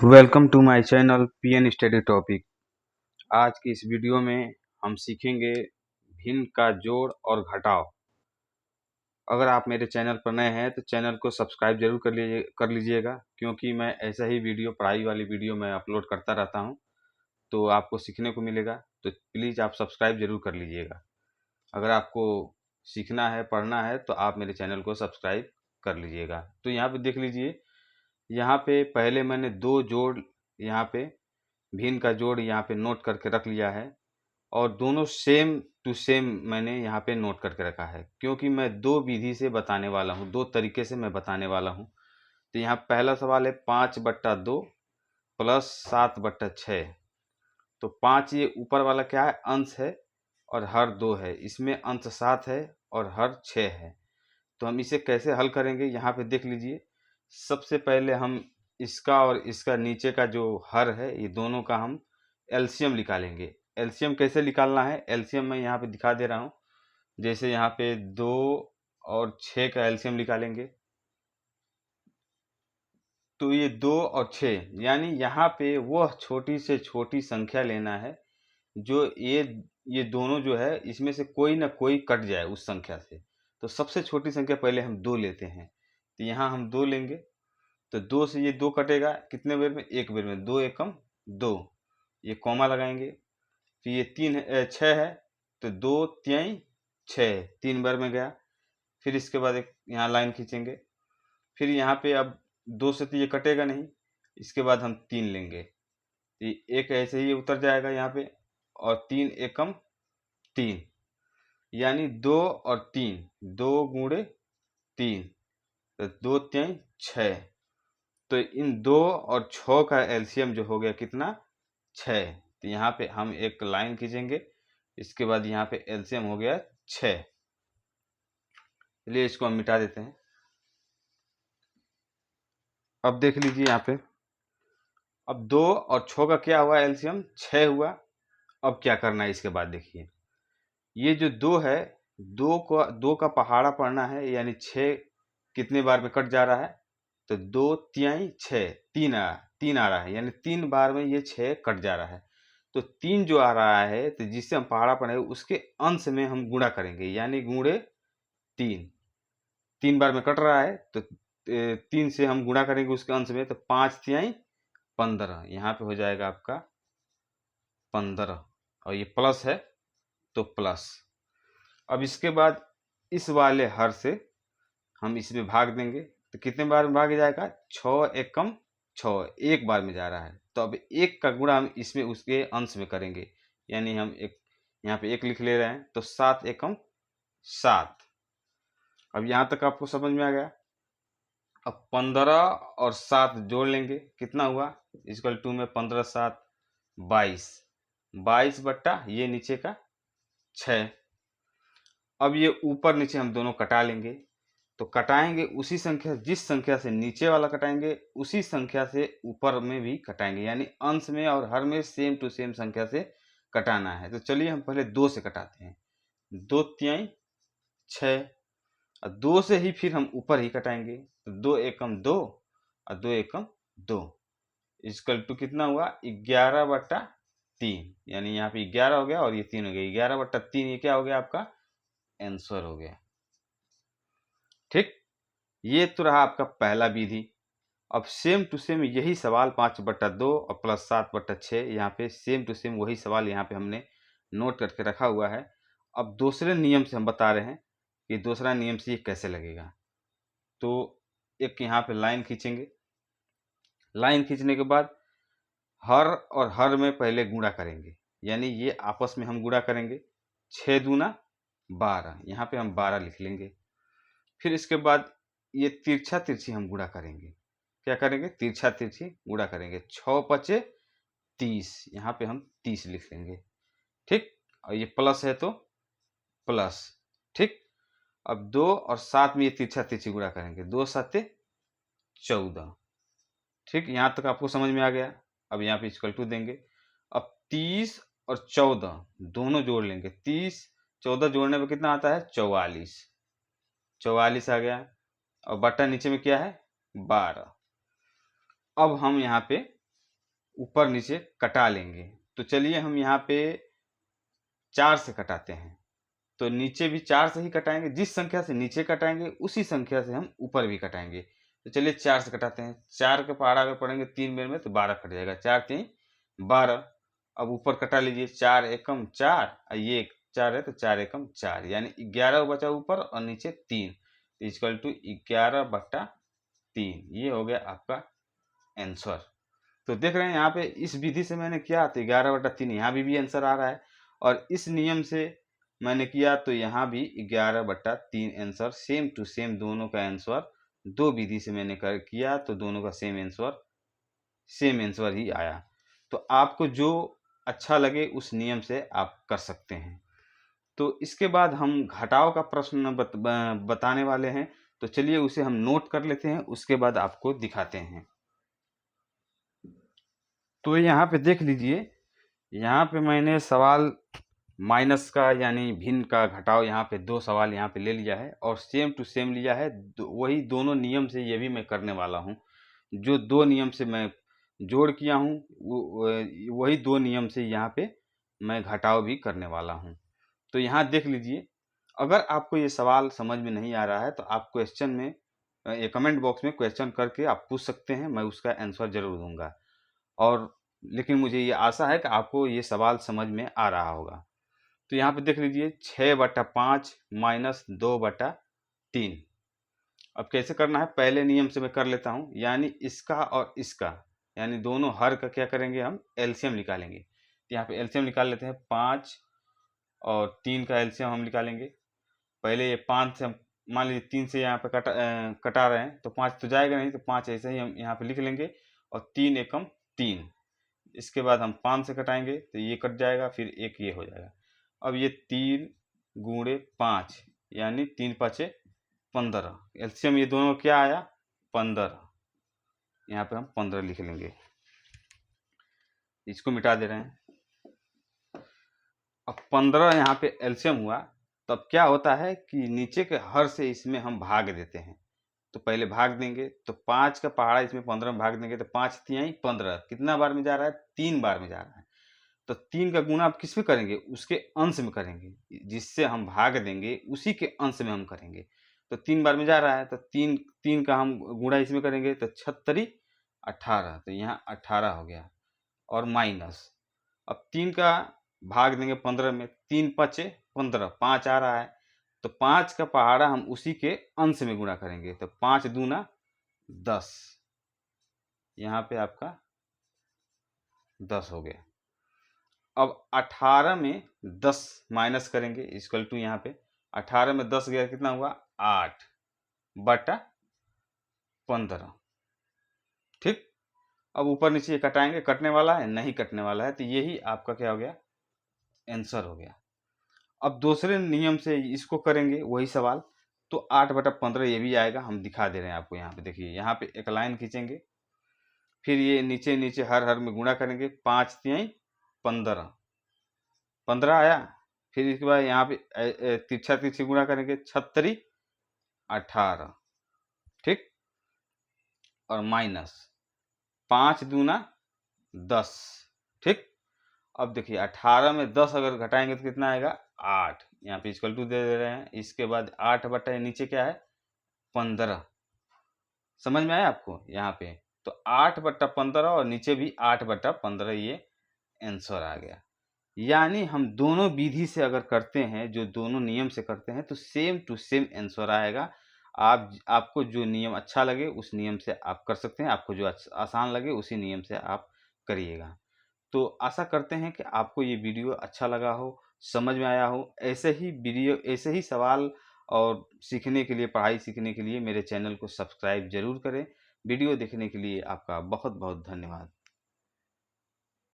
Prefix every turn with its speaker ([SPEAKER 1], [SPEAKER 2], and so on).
[SPEAKER 1] Welcome to my channel PN study topic. आज की इस वीडियो में हम सीखेंगे भिन्न का जोड़ और घटाव। अगर आप मेरे चैनल पर नए हैं तो चैनल को सब्सक्राइब जरूर कर लीजिएगा, क्योंकि मैं ऐसा ही वीडियो, पढ़ाई वाली वीडियो मैं अपलोड करता रहता हूं, तो आपको सीखने को मिलेगा। तो प्लीज़ आप सब्सक्राइब जरूर कर लीजिएगा। अगर आपको सीखना है, पढ़ना है, तो आप मेरे चैनल को सब्सक्राइब कर लीजिएगा। तो यहाँ पे देख लीजिए, यहाँ पे पहले मैंने दो जोड़, यहाँ पे भिन्न का जोड़ यहाँ पे नोट करके रख लिया है, और दोनों सेम टू सेम मैंने यहाँ पे नोट करके रखा है, क्योंकि मैं दो विधि से बताने वाला हूँ, दो तरीके से मैं बताने वाला हूँ। तो यहाँ पहला सवाल है 5/2 प्लस 7/6। तो 5 ये ऊपर वाला क्या है, अंश है, और हर 2 है, इसमें अंश 7 है और हर 6 है। तो हम इसे कैसे हल करेंगे, यहाँ पे देख लीजिए। सबसे पहले हम इसका और इसका नीचे का जो हर है, ये दोनों का हम एलसीएम निकालेंगे। एलसीएम कैसे निकालना है, एलसीएम मैं यहाँ पे दिखा दे रहा हूँ। जैसे यहाँ पे 2 और 6 का एलसीएम निकालेंगे, तो ये 2 और 6, यानी यहाँ पे वह छोटी से छोटी संख्या लेना है जो ये दोनों जो है, इसमें से कोई ना कोई कट जाए उस संख्या से। तो सबसे छोटी संख्या पहले हम 2 लेते हैं, तो यहाँ हम 2 लेंगे। तो 2 से ये 2 कटेगा, कितने बेर में, एक बेर में, 2 एकम 2, ये कॉमा लगाएंगे। फिर ये 6 है, तो 2 तिहाई 6, 3 बार में गया। फिर इसके बाद एक यहाँ लाइन खींचेंगे। फिर यहाँ पे अब 2 से तो ये कटेगा नहीं, इसके बाद हम 3 लेंगे, तो एक ऐसे ही उतर जाएगा यहाँ पे, और 3 एकम 3, यानी 2 और 3, 2 गुणे 3, तो 2 तिहाई 6। तो इन 2 और 6 का एलसीएम जो हो गया कितना, 6। तो यहाँ पे हम एक लाइन खींचेंगे, इसके बाद यहाँ पे एलसीएम हो गया 6। चलिए इसको हम मिटा देते हैं। अब देख लीजिए यहाँ पे, अब 2 और 6 का क्या हुआ, एलसीएम 6 हुआ। अब क्या करना है इसके बाद देखिए, ये जो 2 है, 2 का पहाड़ा पढ़ना है, यानी 6 कितने बार में कट जा रहा है, तो 2 तिहाई 6, 3 आ रहा है, यानी 3 बार में ये 6 कट जा रहा है। तो 3 जो आ रहा है, तो जिससे हम पहाड़ा पढ़े उसके अंश में हम गुणा करेंगे, यानी गुणे 3। 3 बार में कट रहा है, तो 3 से हम गुणा करेंगे उसके अंश में, तो 5 तिहाई 15, यहाँ पे हो जाएगा आपका 15, और ये प्लस है तो प्लस। अब इसके बाद इस वाले हर से हम इसमें भाग देंगे, तो कितने बार में भाग जाएगा, 6 एकम 6, एक बार में जा रहा है। तो अब एक का गुणा हम इसमें उसके अंश में करेंगे, यानी हम एक यहाँ पे एक लिख ले रहे हैं, तो 7 एकम 7। अब यहाँ तक आपको समझ में आ गया। अब 15 और 7 जोड़ लेंगे, कितना हुआ, इक्वल टू में 15 7 22, 22 बट्टा ये नीचे का 6। अब ये ऊपर नीचे हम दोनों कटा लेंगे, तो कटाएंगे उसी संख्या, जिस संख्या से नीचे वाला कटाएंगे उसी संख्या से ऊपर में भी कटाएंगे, यानी अंश में और हर में सेम टू सेम संख्या से कटाना है। तो चलिए हम पहले 2 से कटाते हैं, 2 तिहाई 6, और 2 से ही फिर हम ऊपर ही कटाएंगे, तो 2 एकम 2 और 2 एकम 2, इक्वल टू कितना हुआ, 11/3, यानी यहाँ पे 11 हो गया और ये 3 हो गया, 11/3, ये क्या हो गया, आपका आंसर हो गया। ठीक, ये तो रहा आपका पहला विधि। अब सेम टू सेम यही सवाल 5/2 और प्लस 7/6, यहाँ पे सेम टू सेम वही सवाल यहाँ पे हमने नोट करके रखा हुआ है। अब दूसरे नियम से हम बता रहे हैं कि दूसरा नियम से ये कैसे लगेगा। तो एक यहाँ पे लाइन खींचेंगे, लाइन खींचने के बाद हर और हर में पहले गुणा करेंगे, यानी ये आपस में हम गुणा करेंगे, 6 दूना 12, यहाँ पे हम 12 लिख लेंगे। फिर इसके बाद ये तिरछा तिरछी हम गुणा करेंगे, क्या करेंगे, तिरछा तिरछी गुणा करेंगे, 6 पचे 30, यहाँ पे हम 30 लिख लेंगे। ठीक, और ये प्लस है तो प्लस। ठीक, अब 2 और 7 में ये तिरछा तिरछी गुणा करेंगे, 2 7 14। ठीक, यहाँ तक आपको समझ में आ गया। अब यहाँ पे इक्वल टू देंगे। अब 30 और 14 दोनों जोड़ लेंगे, 30 14 जोड़ने में कितना आता है, 44, 44 आ गया, और बट्टा नीचे में क्या है, 12। अब हम यहाँ पे ऊपर नीचे कटा लेंगे। तो चलिए हम यहाँ पे 4 से कटाते हैं। तो नीचे भी 4 से ही कटाएंगे, जिस संख्या से नीचे कटाएंगे उसी संख्या से हम ऊपर भी कटाएंगे। तो चलिए 4 से कटाते हैं। 4 का पहाड़ा अगर पढ़ेंगे 3 बेर में तो 12 कट जाएगा, 4 3 12। अब ऊपर कटा लीजिए, 4 एकम 4, ये 4 है तो 4 एकम 4, यानी 11 बचा ऊपर और नीचे 3, इक्वल टू 11/3। ये हो गया आपका आंसर। तो देख रहे हैं यहाँ पे इस विधि से मैंने किया तो 11/3 यहाँ भी आंसर आ रहा है, और इस नियम से मैंने किया तो यहाँ भी 11/3 आंसर, सेम टू सेम दोनों का आंसर। दो विधि से मैंने किया तो दोनों का सेम आंसर ही आया। तो आपको जो अच्छा लगे उस नियम से आप कर सकते हैं। तो इसके बाद हम घटाव का प्रश्न बताने वाले हैं, तो चलिए उसे हम नोट कर लेते हैं, उसके बाद आपको दिखाते हैं। तो यहाँ पे देख लीजिए, यहाँ पे मैंने सवाल माइनस का यानी भिन्न का घटाव यहाँ पे 2 सवाल यहाँ पे ले लिया है, और सेम टू सेम लिया है। वही दोनों नियम से ये भी मैं करने वाला हूँ। जो 2 नियम से मैं जोड़ किया हूँ वही 2 नियम से यहाँ पे मैं घटाव भी करने वाला हूँ। तो यहाँ देख लीजिए, अगर आपको ये सवाल समझ में नहीं आ रहा है तो आप क्वेश्चन में कमेंट बॉक्स में क्वेश्चन करके आप पूछ सकते हैं, मैं उसका आंसर जरूर दूंगा। और लेकिन मुझे ये आशा है कि आपको ये सवाल समझ में आ रहा होगा। तो यहाँ पे देख लीजिए, 6/5 माइनस 2/3। अब कैसे करना है, पहले नियम से मैं कर लेता हूँ, यानी इसका और इसका, यानी दोनों हर का क्या करेंगे, हम एलसीएम निकालेंगे। तो यहाँ पे एलसीएम निकाल लेते हैं। 5 और 3 का एलसीएम हम निकालेंगे। पहले ये 5 से हम मान लीजिए 3 से यहाँ पे कटा रहे हैं, तो 5 तो जाएगा नहीं, तो 5 ऐसे ही हम यहाँ पे लिख लेंगे, और 3 एकम 3। इसके बाद हम 5 से कटाएंगे तो ये कट जाएगा, फिर एक ये हो जाएगा। अब ये 3 गुणे 5 यानी 3 5 15। एलसीएम ये दोनों क्या आया, 15। यहाँ पे हम 15 लिख लेंगे, इसको मिटा दे रहे हैं। अब 15 यहाँ पे एलसीएम हुआ, तब क्या होता है कि नीचे के हर से इसमें हम भाग देते हैं। तो पहले भाग देंगे, तो 5 का पहाड़ा इसमें 15 में भाग देंगे, तो 5 3 15 कितना बार में जा रहा है, 3 बार में जा रहा है। तो 3 का गुणा आप किस में करेंगे, उसके अंश में करेंगे, जिससे हम भाग देंगे उसी के अंश में हम करेंगे। तो 3 बार में जा रहा है, तो 3 का हम गुणा इसमें करेंगे, तो 36 18, तो यहाँ 18 हो गया। और माइनस, अब 3 का भाग देंगे 15 में, 3 5 15, 5 आ रहा है, तो 5 का पहाड़ा हम उसी के अंश में गुणा करेंगे, तो 5 दूना 10, यहाँ पे आपका 10 हो गया। अब 18 में 10 माइनस करेंगे, इक्वल टू यहाँ पे 18 में 10 गया, कितना हुआ, 8/15। ठीक। अब ऊपर नीचे कटाएंगे, कटने वाला है नहीं, कटने वाला है, तो यही आपका क्या हो गया, आंसर हो गया। अब दूसरे नियम से इसको करेंगे वही सवाल, तो 8/15 ये भी आएगा, हम दिखा दे रहे हैं आपको। यहाँ पे देखिए, यहाँ पे एक लाइन खींचेंगे, फिर ये नीचे नीचे हर में गुणा करेंगे, 5 3 15, 15 आया। फिर इसके बाद यहाँ पे तिरछा तिरछी गुणा करेंगे, 36 18। ठीक। और माइनस 5 दूना 10। ठीक। अब देखिए 18 में 10 अगर घटाएंगे तो कितना आएगा, 8। यहाँ पे इक्वल टू दे रहे हैं। इसके बाद 8 बटा नीचे क्या है, 15। समझ में आया आपको यहाँ पे, तो 8/15 और नीचे भी 8/15, ये आंसर आ गया। यानी हम दोनों विधि से अगर करते हैं, जो दोनों नियम से करते हैं, तो सेम टू सेम आंसर आएगा। आपको जो नियम अच्छा लगे उस नियम से आप कर सकते हैं, आपको जो आसान लगे उसी नियम से आप करिएगा। तो आशा करते हैं कि आपको ये वीडियो अच्छा लगा हो, समझ में आया हो। ऐसे ही वीडियो, ऐसे ही सवाल और सीखने के लिए, पढ़ाई सीखने के लिए मेरे चैनल को सब्सक्राइब जरूर करें। वीडियो देखने के लिए आपका बहुत बहुत धन्यवाद।